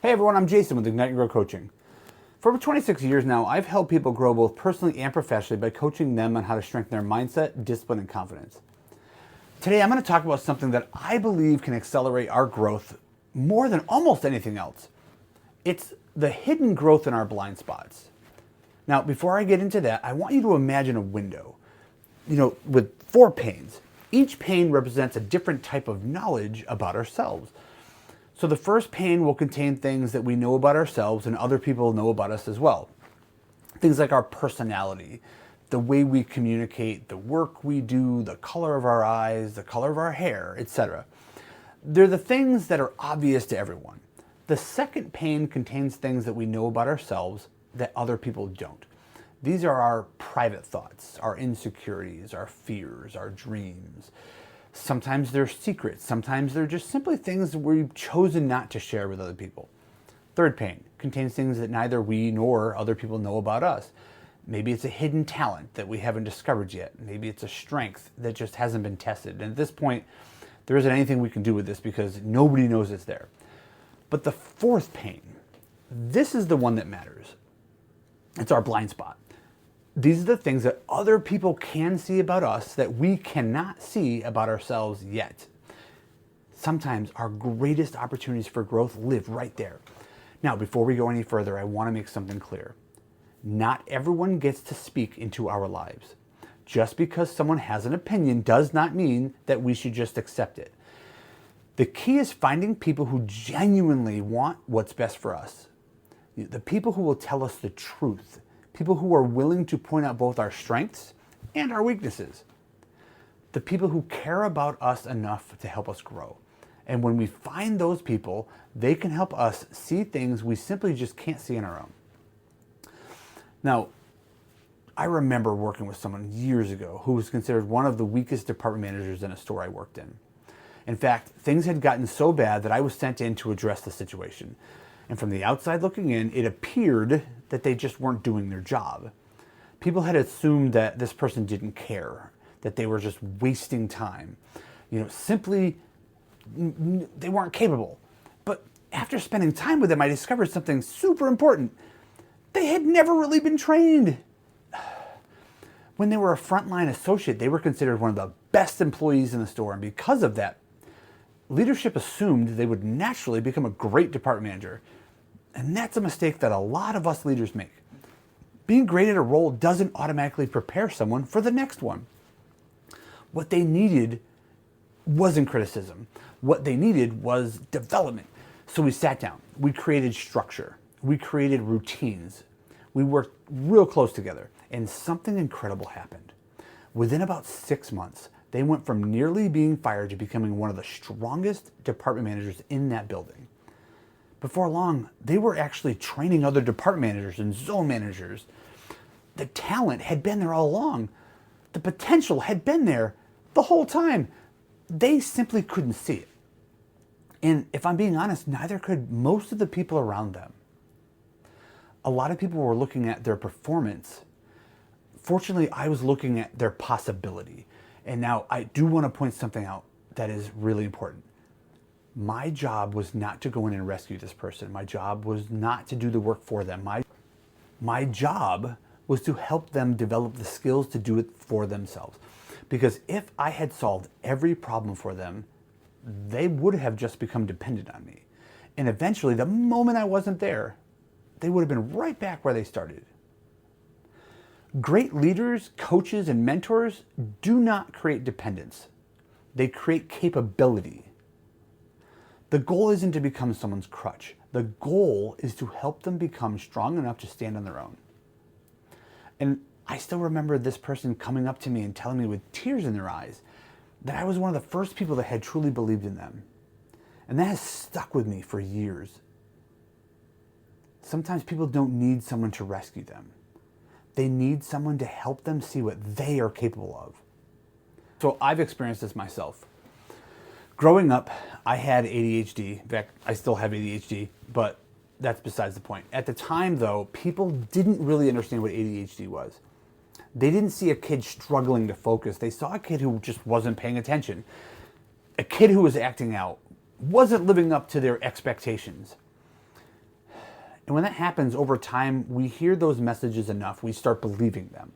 Hey everyone, I'm Jason with Ignite and Grow Coaching. For over 26 years now, I've helped people grow both personally and professionally by coaching them on how to strengthen their mindset, discipline, and confidence. Today, I'm going to talk about something that I believe can accelerate our growth more than almost anything else. It's the hidden growth in our blind spots. Now, before I get into that, I want you to imagine a window, with 4 panes. Each pane represents a different type of knowledge about ourselves. So the first pane will contain things that we know about ourselves and other people know about us as well. Things like our personality, the way we communicate, the work we do, the color of our eyes, the color of our hair, etc. They're the things that are obvious to everyone. The second pane contains things that we know about ourselves that other people don't. These are our private thoughts, our insecurities, our fears, our dreams. Sometimes they're secrets. Sometimes they're just simply things we've chosen not to share with other people. Third pane contains things that neither we nor other people know about us. Maybe it's a hidden talent that we haven't discovered yet. Maybe it's a strength that just hasn't been tested. And at this point, there isn't anything we can do with this because nobody knows it's there. But the fourth pane, this is the one that matters. It's our blind spot. These are the things that other people can see about us that we cannot see about ourselves yet. Sometimes our greatest opportunities for growth live right there. Now, before we go any further, I want to make something clear. Not everyone gets to speak into our lives. Just because someone has an opinion does not mean that we should just accept it. The key is finding people who genuinely want what's best for us. The people who will tell us the truth. People who are willing to point out both our strengths and our weaknesses. The people who care about us enough to help us grow. And when we find those people, they can help us see things we simply just can't see on our own. Now, I remember working with someone years ago who was considered one of the weakest department managers in a store I worked in. In fact, things had gotten so bad that I was sent in to address the situation. And from the outside looking in, it appeared that they just weren't doing their job. People had assumed that this person didn't care, that they were just wasting time. Simply, they weren't capable. But after spending time with them, I discovered something super important. They had never really been trained. When they were a frontline associate, they were considered one of the best employees in the store. And because of that, leadership assumed they would naturally become a great department manager. And that's a mistake that a lot of us leaders make. Being great at a role doesn't automatically prepare someone for the next one. What they needed wasn't criticism. What they needed was development. So we sat down, we created structure, we created routines, we worked real close together, and something incredible happened. Within about 6 months, they went from nearly being fired to becoming one of the strongest department managers in that building. Before long, they were actually training other department managers and zone managers. The talent had been there all along. The potential had been there the whole time. They simply couldn't see it. And if I'm being honest, neither could most of the people around them. A lot of people were looking at their performance. Fortunately, I was looking at their possibility. And now I do want to point something out that is really important. My job was not to go in and rescue this person. My job was not to do the work for them. My job was to help them develop the skills to do it for themselves. Because if I had solved every problem for them, they would have just become dependent on me. And eventually, the moment I wasn't there, they would have been right back where they started. Great leaders, coaches, and mentors do not create dependence. They create capability. The goal isn't to become someone's crutch. The goal is to help them become strong enough to stand on their own. And I still remember this person coming up to me and telling me with tears in their eyes that I was one of the first people that had truly believed in them. And that has stuck with me for years. Sometimes people don't need someone to rescue them. They need someone to help them see what they are capable of. So I've experienced this myself. Growing up, I had ADHD. In fact, I still have ADHD, but that's besides the point. At the time, though, people didn't really understand what ADHD was. They didn't see a kid struggling to focus. They saw a kid who just wasn't paying attention. A kid who was acting out, wasn't living up to their expectations. And when that happens over time, we hear those messages enough, we start believing them.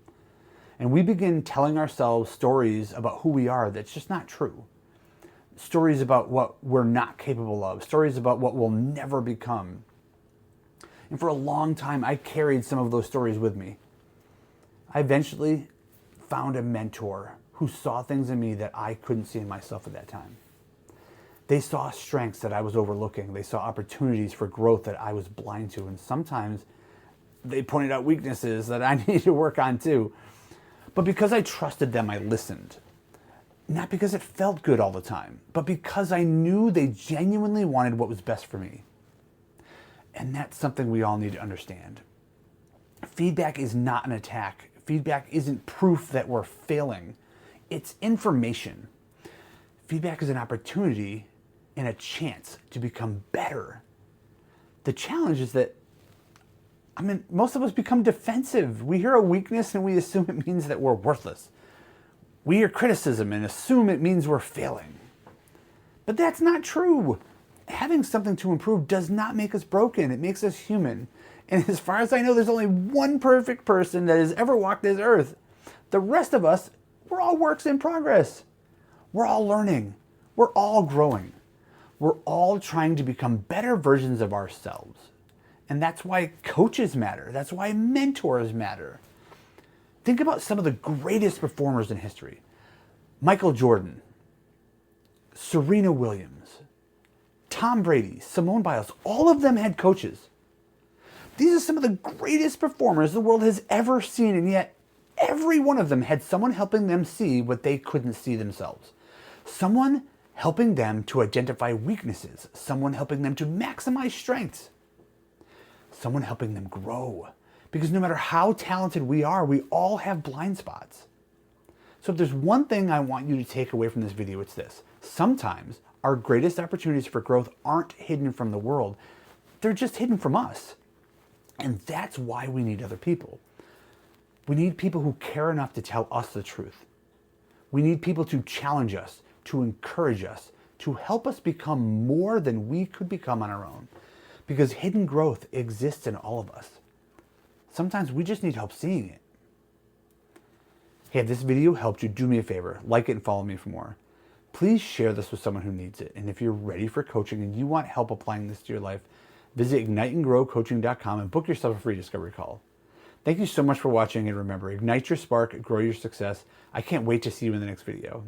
And we begin telling ourselves stories about who we are that's just not true. Stories about what we're not capable of, stories about what we'll never become. And for a long time, I carried some of those stories with me. I eventually found a mentor who saw things in me that I couldn't see in myself at that time. They saw strengths that I was overlooking. They saw opportunities for growth that I was blind to. And sometimes they pointed out weaknesses that I needed to work on too. But because I trusted them, I listened. Not because it felt good all the time, but because I knew they genuinely wanted what was best for me. And that's something we all need to understand. Feedback is not an attack. Feedback isn't proof that we're failing. It's information. Feedback is an opportunity and a chance to become better. The challenge is that, most of us become defensive. We hear a weakness and we assume it means that we're worthless. We hear criticism and assume it means we're failing. But that's not true. Having something to improve does not make us broken. It makes us human. And as far as I know, there's only one perfect person that has ever walked this earth. The rest of us, we're all works in progress. We're all learning. We're all growing. We're all trying to become better versions of ourselves. And that's why coaches matter. That's why mentors matter. Think about some of the greatest performers in history. Michael Jordan, Serena Williams, Tom Brady, Simone Biles, all of them had coaches. These are some of the greatest performers the world has ever seen, and yet every one of them had someone helping them see what they couldn't see themselves. Someone helping them to identify weaknesses, someone helping them to maximize strengths, someone helping them grow. Because no matter how talented we are, we all have blind spots. So if there's one thing I want you to take away from this video, it's this. Sometimes our greatest opportunities for growth aren't hidden from the world. They're just hidden from us. And that's why we need other people. We need people who care enough to tell us the truth. We need people to challenge us, to encourage us, to help us become more than we could become on our own. Because hidden growth exists in all of us. Sometimes we just need help seeing it. Hey, if this video helped you, do me a favor, like it and follow me for more. Please share this with someone who needs it. And if you're ready for coaching and you want help applying this to your life, visit igniteandgrowcoaching.com and book yourself a free discovery call. Thank you so much for watching, and remember, ignite your spark, grow your success. I can't wait to see you in the next video.